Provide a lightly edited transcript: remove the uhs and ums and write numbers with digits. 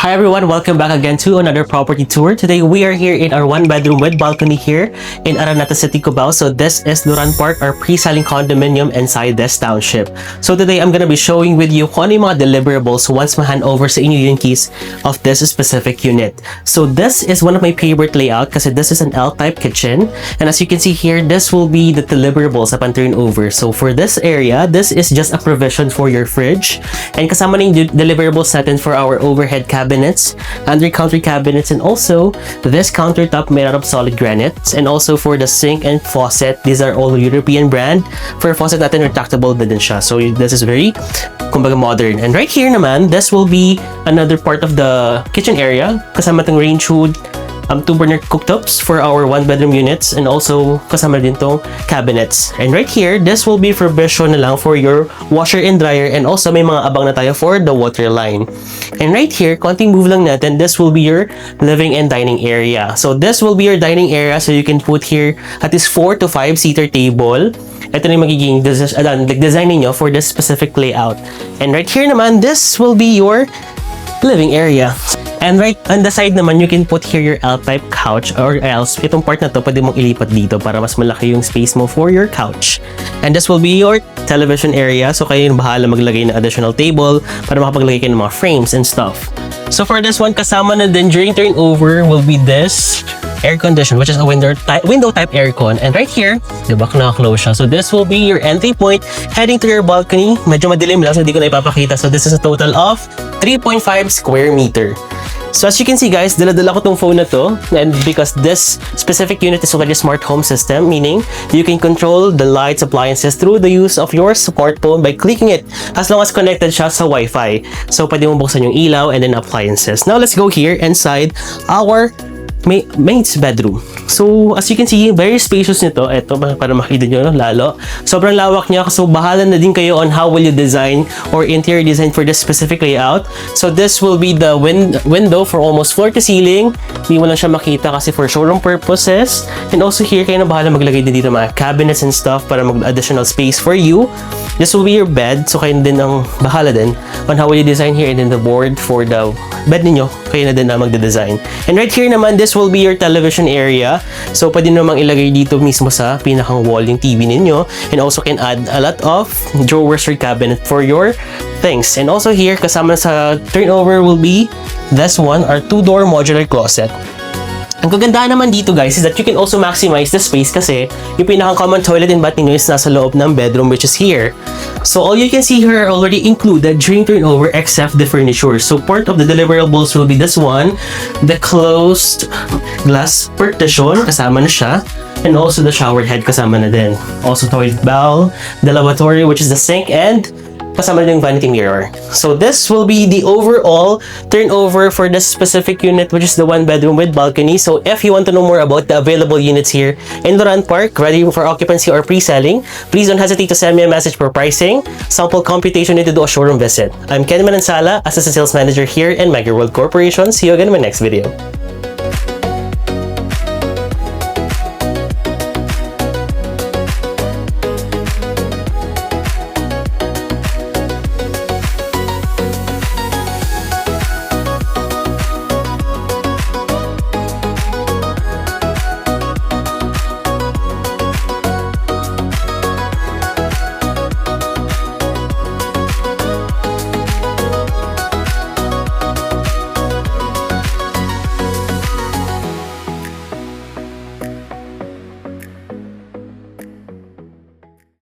Hi everyone, welcome back again to another property tour. Today we are here in our one bedroom with balcony here in Araneta City, Cubao. So this is Duran Park, our pre-selling condominium inside this township. So today I'm gonna be showing with you kung ano yung mga deliverables once ma-hand over sa inyo yung keys of this specific unit. So this is one of my favorite layout kasi this is an L-type kitchen. And as you can see here, this will be the deliverables upon turnover. So for this area, this is just a provision for your fridge. And kasama na yung deliverables natin for our overhead cabinets, under counter cabinets, and also this countertop made out of solid granite. And also for the sink and faucet, these are all European brand. For faucet natin, retractable na din siya. So this is very, kumbaga, modern. And right here naman, this will be another part of the kitchen area. Kasama itong range hood, 2-burner cooktops for our one-bedroom units, and also kasama din tong cabinets. And right here, this will be for provision na lang for your washer and dryer, and also may mga abang na tayo for the water line. And right here, konting move lang natin, this will be your living and dining area. So this will be your dining area, so you can put here at least 4 to 5 seater table. Ito na yung magiging design ninyo for this specific layout. And right here naman, this will be your living area. And right on the side naman, you can put here your L-type couch, or else itong part na to pwede mong ilipat dito para mas malaki yung space mo for your couch. And this will be your television area, so kayo yung bahala maglagay ng additional table para makapaglagay kayo ng mga frames and stuff. So for this one, kasama na din during turnover will be this air condition, which is a window type aircon. And right here, diba, naka-close siya. So this will be your entry point heading to your balcony. Medyo madilim lang, so hindi ko na ipapakita. So this is a total of 3.5 square meter. So as you can see guys, dala-dala ko tong phone na to, and because this specific unit is already a smart home system, meaning you can control the lights, appliances through the use of your smartphone by clicking it as long as connected siya sa Wi-Fi. So pwede mo buksan yung ilaw and then appliances. Now let's go here inside our maid's bedroom. So as you can see, very spacious nito. Ito para makita nyo lalo. Sobrang lawak niya. So bahala na din kayo on how will you design or interior design for this specific layout. So this will be the window for almost floor to ceiling. Hindi mo lang siya makita kasi for showroom purposes. And also here, kayo na bahala maglagay din dito mga cabinets and stuff para mag-additional space for you. This will be your bed. So kayo din ang bahala din on how will you design here, and then the board for the bed ninyo, kayo na din na magde-design. And right here naman, this will be your television area. So pwede namang ilagay dito mismo sa pinakang wall yung TV ninyo, and also can add a lot of drawers or cabinet for your things. And also here, kasama sa turnover will be this one, our 2-door modular closet. Ang kagandahan naman dito guys is that you can also maximize the space kasi yung pinakang common toilet and bath ninyo is nasa loob ng bedroom, which is here. So all you can see here are already included during turnover except the furniture. So part of the deliverables will be this one, the closed glass partition, kasama na siya. And also the shower head, kasama na din. Also toilet bowl, the lavatory, which is the sink, and kasama din yung vanity mirror. So this will be the overall turnover for this specific unit, which is the one bedroom with balcony. So if you want to know more about the available units here in Duran Park, ready for occupancy or pre-selling, please don't hesitate to send me a message for pricing, sample computation, and to do a showroom visit. I'm Ken Manansala, as a sales manager here in Mega World Corporation. See you again in my next video.